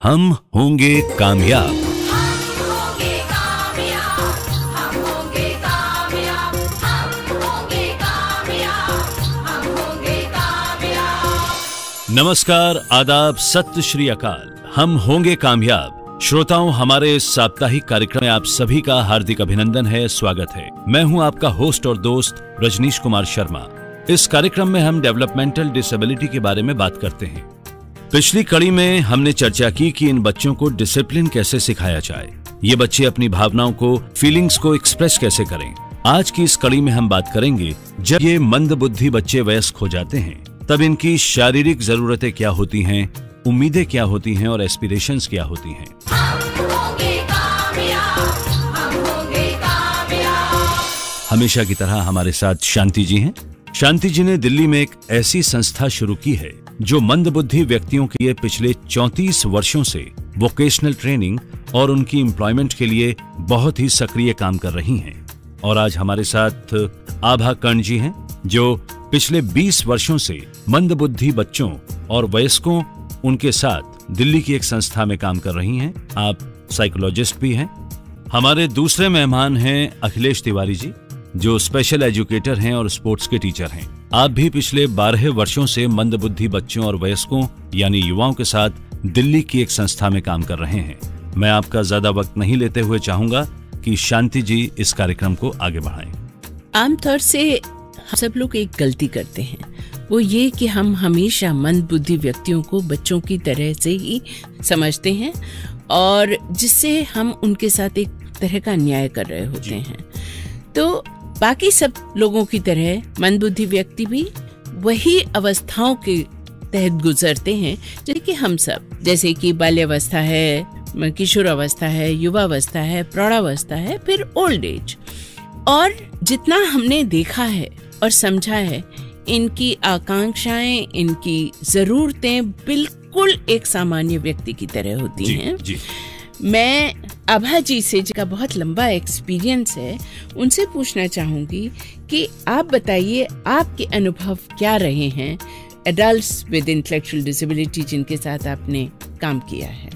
हम होंगे कामयाब। नमस्कार, आदाब, सत श्री अकाल। हम होंगे कामयाब श्रोताओं, हमारे इस साप्ताहिक कार्यक्रम में आप सभी का हार्दिक अभिनंदन है, स्वागत है। मैं हूं आपका होस्ट और दोस्त रजनीश कुमार शर्मा। इस कार्यक्रम में हम डेवलपमेंटल डिसेबिलिटी के बारे में बात करते हैं। पिछली कड़ी में हमने चर्चा की कि इन बच्चों को डिसिप्लिन कैसे सिखाया जाए, ये बच्चे अपनी भावनाओं को, फीलिंग्स को एक्सप्रेस कैसे करें। आज की इस कड़ी में हम बात करेंगे जब ये मंदबुद्धि बच्चे वयस्क हो जाते हैं तब इनकी शारीरिक जरूरतें क्या होती हैं, उम्मीदें क्या होती हैं और एस्पिरेशंस क्या होती हैं। हमेशा की तरह हमारे साथ शांति जी हैं। शांति जी ने दिल्ली में एक ऐसी संस्था शुरू की है जो मंदबुद्धि व्यक्तियों के लिए पिछले 34 वर्षों से वोकेशनल ट्रेनिंग और उनकी एम्प्लॉयमेंट के लिए बहुत ही सक्रिय काम कर रही हैं। और आज हमारे साथ आभा कर्ण जी हैं जो पिछले 20 वर्षों से मंदबुद्धि बच्चों और वयस्कों उनके साथ दिल्ली की एक संस्था में काम कर रही हैं। आप साइकोलॉजिस्ट भी हैं। हमारे दूसरे मेहमान हैं अखिलेश तिवारी जी जो स्पेशल एजुकेटर हैं और स्पोर्ट्स के टीचर हैं। आप भी पिछले 12 वर्षों से मंदबुद्धि बच्चों और वयस्कों यानी युवाओं के साथ दिल्ली की एक संस्था में काम कर रहे हैं। मैं आपका ज्यादा वक्त नहीं लेते हुए चाहूंगा कि शांति जी इस कार्यक्रम को आगे बढ़ाएं। आमतौर से सब लोग एक गलती करते हैं, वो ये कि हम हमेशा मंदबुद्धि व्यक्तियों को बच्चों की तरह से ही समझते हैं और जिससे हम उनके साथ एक तरह का अन्याय कर रहे होते हैं। तो बाकी सब लोगों की तरह मंदबुद्धि व्यक्ति भी वही अवस्थाओं के तहत गुजरते हैं जैसे कि हम सब, जैसे कि बाल्यावस्था है, किशोरावस्था है, युवावस्था है, प्रौढ़ावस्था है, फिर ओल्ड एज। और जितना हमने देखा है और समझा है, इनकी आकांक्षाएं, इनकी जरूरतें बिल्कुल एक सामान्य व्यक्ति की तरह होती हैं। मैं आभा जी से, जिनका बहुत लंबा एक्सपीरियंस है, उनसे पूछना चाहूंगी कि आप बताइए आपके अनुभव क्या रहे हैं एडल्ट्स विद इंटेलेक्चुअल डिसेबिलिटी जिनके साथ आपने काम किया है।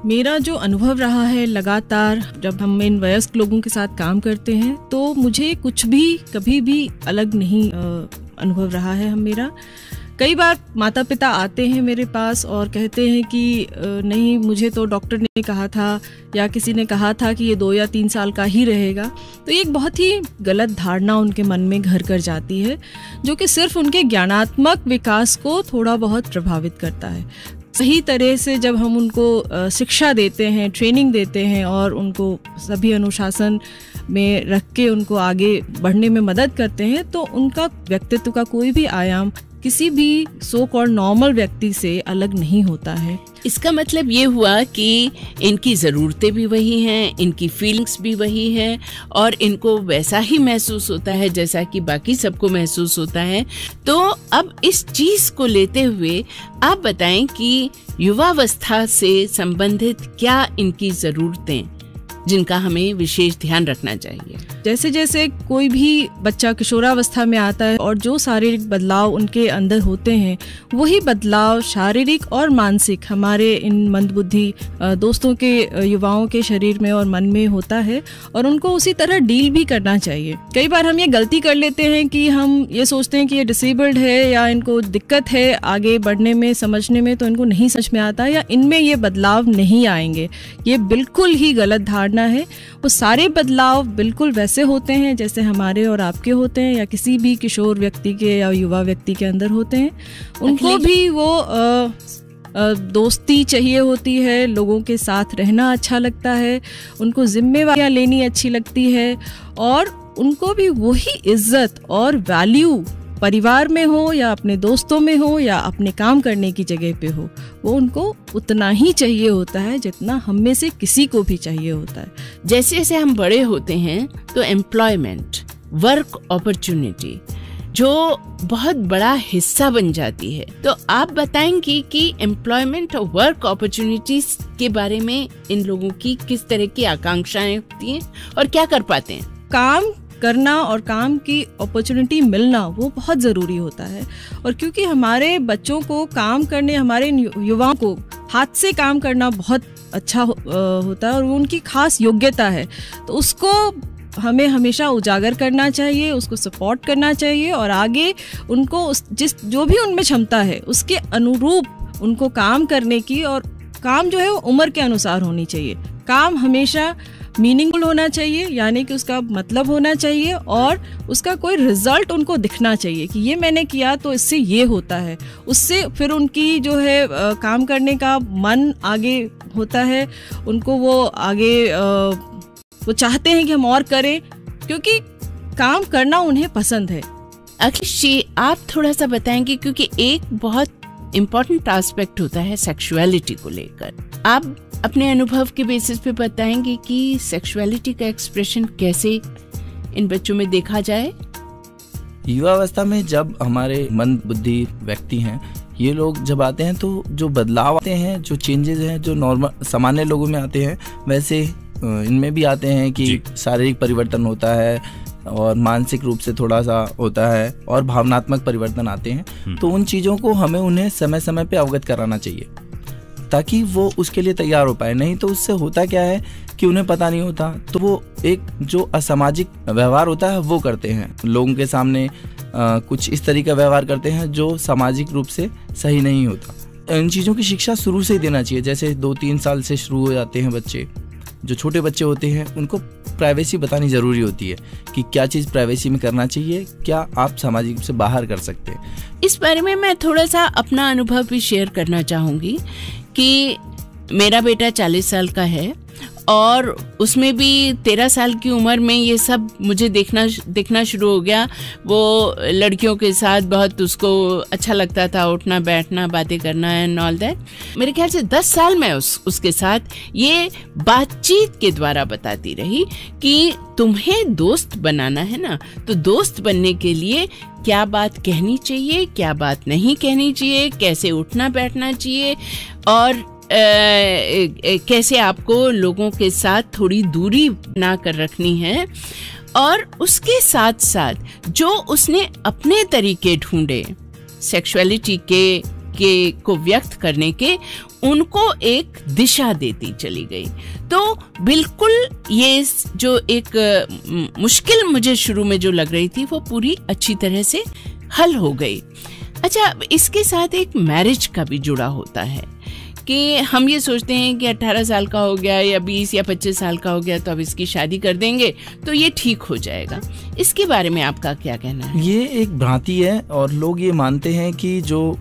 मेरा जो अनुभव रहा है, लगातार जब हम इन वयस्क लोगों के साथ काम करते हैं तो मुझे कुछ भी कभी भी अलग नहीं अनुभव रहा है मेरा। कई बार माता पिता आते हैं मेरे पास और कहते हैं कि नहीं, मुझे तो डॉक्टर ने कहा था या किसी ने कहा था कि ये 2 या 3 साल का ही रहेगा। तो ये एक बहुत ही गलत धारणा उनके मन में घर कर जाती है जो कि सिर्फ उनके ज्ञानात्मक विकास को थोड़ा बहुत प्रभावित करता है। सही तरह से जब हम उनको शिक्षा देते हैं, ट्रेनिंग देते हैं और उनको सभी अनुशासन में रख के उनको आगे बढ़ने में मदद करते हैं तो उनका व्यक्तित्व का कोई भी आयाम किसी भी सो कॉल्ड नॉर्मल व्यक्ति से अलग नहीं होता है। इसका मतलब ये हुआ कि इनकी ज़रूरतें भी वही हैं, इनकी फीलिंग्स भी वही हैं और इनको वैसा ही महसूस होता है जैसा कि बाकी सबको महसूस होता है। तो अब इस चीज़ को लेते हुए आप बताएं कि युवावस्था से संबंधित क्या इनकी ज़रूरतें जिनका हमें विशेष ध्यान रखना चाहिए। जैसे जैसे कोई भी बच्चा किशोरावस्था में आता है और जो शारीरिक बदलाव उनके अंदर होते हैं वही बदलाव शारीरिक और मानसिक हमारे इन मंदबुद्धि दोस्तों के, युवाओं के शरीर में और मन में होता है और उनको उसी तरह डील भी करना चाहिए। कई बार हम ये गलती कर लेते हैं कि हम ये सोचते हैं कि ये डिसेबल्ड है या इनको दिक्कत है आगे बढ़ने में, समझने में, तो इनको नहीं समझ में आता या इनमें ये बदलाव नहीं आएंगे। ये बिल्कुल ही गलत धारणा है। वो सारे बदलाव बिल्कुल वैसे होते हैं जैसे हमारे और आपके होते हैं या किसी भी किशोर व्यक्ति के या युवा व्यक्ति के अंदर होते हैं। उनको भी वो दोस्ती चाहिए होती है, लोगों के साथ रहना अच्छा लगता है, उनको जिम्मेवारियां लेनी अच्छी लगती है और उनको भी वही इज्जत और वैल्यू परिवार में हो या अपने दोस्तों में हो या अपने काम करने की जगह पे हो, वो उनको उतना ही चाहिए होता है जितना हम में से किसी को भी चाहिए होता है। जैसे जैसे हम बड़े होते हैं तो एम्प्लॉयमेंट, वर्क अपॉर्चुनिटी जो बहुत बड़ा हिस्सा बन जाती है। तो आप बताएंगी कि एम्प्लॉयमेंट और वर्क अपॉर्चुनिटीज के बारे में इन लोगों की किस तरह की आकांक्षाएं होती हैं और क्या कर पाते हैं। काम करना और काम की अपॉर्चुनिटी मिलना वो बहुत ज़रूरी होता है और क्योंकि हमारे बच्चों को काम करने, हमारे युवाओं को हाथ से काम करना बहुत अच्छा होता है और वो उनकी खास योग्यता है, तो उसको हमें हमेशा उजागर करना चाहिए, उसको सपोर्ट करना चाहिए और आगे उनको जो भी उनमें क्षमता है उसके अनुरूप उनको काम करने की, और काम जो है वो उम्र के अनुसार होनी चाहिए। काम हमेशा मीनिंगफुल होना चाहिए, यानी कि उसका मतलब होना चाहिए और उसका कोई रिजल्ट उनको दिखना चाहिए कि ये मैंने किया तो इससे ये होता है। उससे फिर उनकी जो है काम करने का मन आगे होता है, उनको वो आगे वो चाहते हैं कि हम और करें, क्योंकि काम करना उन्हें पसंद है। अखिलेश जी, आप थोड़ा सा बताएंगे, क्योंकि एक बहुत इम्पोर्टेंट एस्पेक्ट होता है सेक्सुअलिटी को लेकर। आप अपने अनुभव के बेसिस पे बताएंगे कि सेक्सुअलिटी का एक्सप्रेशन कैसे इन बच्चों में देखा जाए। युवावस्था में जब हमारे मंद बुद्धि व्यक्ति हैं, ये लोग जब आते हैं तो जो बदलाव आते हैं, जो चेंजेस हैं, जो नॉर्मल सामान्य लोगों में आते हैं, वैसे इनमें भी आते हैं कि शारीरिक परिवर्तन होता है और मानसिक रूप से थोड़ा सा होता है और भावनात्मक परिवर्तन आते हैं। तो उन चीज़ों को हमें उन्हें समय समय पे अवगत कराना चाहिए ताकि वो उसके लिए तैयार हो पाए। नहीं तो उससे होता क्या है कि उन्हें पता नहीं होता, तो वो एक जो असामाजिक व्यवहार होता है वो करते हैं, लोगों के सामने कुछ इस तरीके का व्यवहार करते हैं जो सामाजिक रूप से सही नहीं होता। इन चीज़ों की शिक्षा शुरू से ही देना चाहिए। जैसे 2-3 साल से शुरू हो जाते हैं बच्चे, जो छोटे बच्चे होते हैं उनको प्राइवेसी बतानी ज़रूरी होती है कि क्या चीज़ प्राइवेसी में करना चाहिए, क्या आप सामाजिक रूप से बाहर कर सकते हैं। इस बारे में मैं थोड़ा सा अपना अनुभव भी शेयर करना चाहूँगी कि मेरा बेटा 40 साल का है और उसमें भी 13 साल की उम्र में ये सब मुझे देखना शुरू हो गया। वो लड़कियों के साथ बहुत उसको अच्छा लगता था, उठना बैठना बातें करना एंड ऑल दैट। मेरे ख्याल से 10 साल मैं उसके साथ ये बातचीत के द्वारा बताती रही कि तुम्हें दोस्त बनाना है ना, तो दोस्त बनने के लिए क्या बात कहनी चाहिए, क्या बात नहीं कहनी चाहिए, कैसे उठना बैठना चाहिए और कैसे आपको लोगों के साथ थोड़ी दूरी बना कर रखनी है। और उसके साथ साथ जो उसने अपने तरीके ढूंढे सेक्सुअलिटी के को व्यक्त करने के, उनको एक दिशा देती चली गई। तो बिल्कुल ये जो एक मुश्किल मुझे शुरू में जो लग रही थी वो पूरी अच्छी तरह से हल हो गई। अच्छा, इसके साथ एक मैरिज का भी जुड़ा होता है कि हम ये सोचते हैं कि 18 साल का हो गया या 20 या 25 साल का हो गया तो अब इसकी शादी कर देंगे तो ये ठीक हो जाएगा। इसके बारे में आपका क्या कहना है? ये एक भ्रांति है और लोग ये मानते हैं कि जो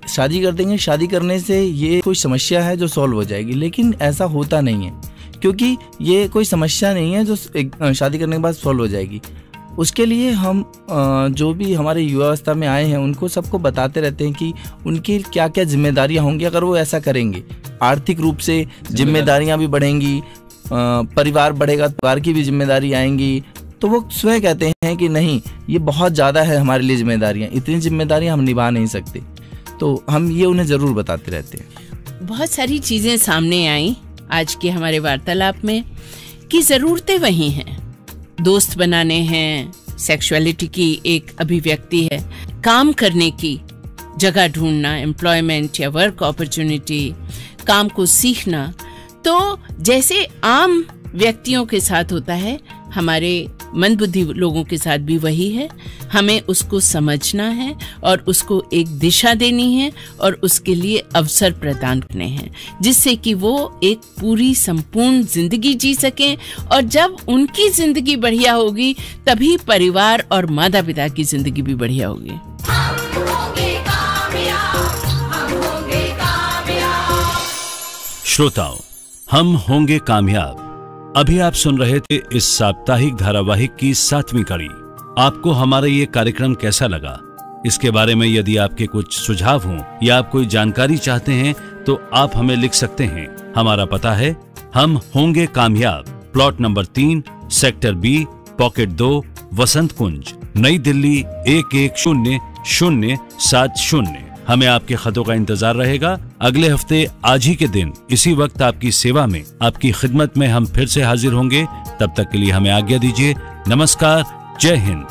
शादी कर देंगे, शादी करने से ये कोई समस्या है जो सॉल्व हो जाएगी, लेकिन ऐसा होता नहीं है, क्योंकि ये कोई समस्या नहीं है जो शादी करने के बाद सॉल्व हो जाएगी। उसके लिए हम जो भी हमारे युवावस्था में आए हैं उनको सबको बताते रहते हैं कि उनकी क्या क्या जिम्मेदारियां होंगी अगर वो ऐसा करेंगे। आर्थिक रूप से जिम्मेदारियां भी बढ़ेंगी, परिवार बढ़ेगा, परिवार की भी जिम्मेदारी आएंगी। तो वो स्वयं कहते हैं कि नहीं, ये बहुत ज़्यादा है हमारे लिए जिम्मेदारियां, इतनी जिम्मेदारियां हम निभा नहीं सकते। तो हम ये उन्हें ज़रूर बताते रहते हैं। बहुत सारी चीज़ें सामने आई आज के हमारे वार्तालाप में कि ज़रूरतें वही हैं, दोस्त बनाने हैं, सेक्सुअलिटी की एक अभिव्यक्ति है, काम करने की जगह ढूंढना, एम्प्लॉयमेंट या वर्क अपॉर्चुनिटी, काम को सीखना। तो जैसे आम व्यक्तियों के साथ होता है, हमारे मंदबुद्धि लोगों के साथ भी वही है। हमें उसको समझना है और उसको एक दिशा देनी है और उसके लिए अवसर प्रदान करने हैं, जिससे कि वो एक पूरी संपूर्ण जिंदगी जी सकें। और जब उनकी जिंदगी बढ़िया होगी तभी परिवार और माता पिता की जिंदगी भी बढ़िया होगी। श्रोताओं, हम होंगे कामयाब। अभी आप सुन रहे थे इस साप्ताहिक धारावाहिक की 7वीं कड़ी। आपको हमारा ये कार्यक्रम कैसा लगा? इसके बारे में यदि आपके कुछ सुझाव हों या आप कोई जानकारी चाहते हैं तो आप हमें लिख सकते हैं। हमारा पता है हम होंगे कामयाब, plot number 3, sector B, pocket 2, वसंत कुंज, नई दिल्ली 110070। हमें आपके खतों का इंतजार रहेगा। अगले हफ्ते आज ही के दिन इसी वक्त आपकी सेवा में, आपकी खिदमत में हम फिर से हाजिर होंगे। तब तक के लिए हमें आज्ञा दीजिए। नमस्कार, जय हिंद।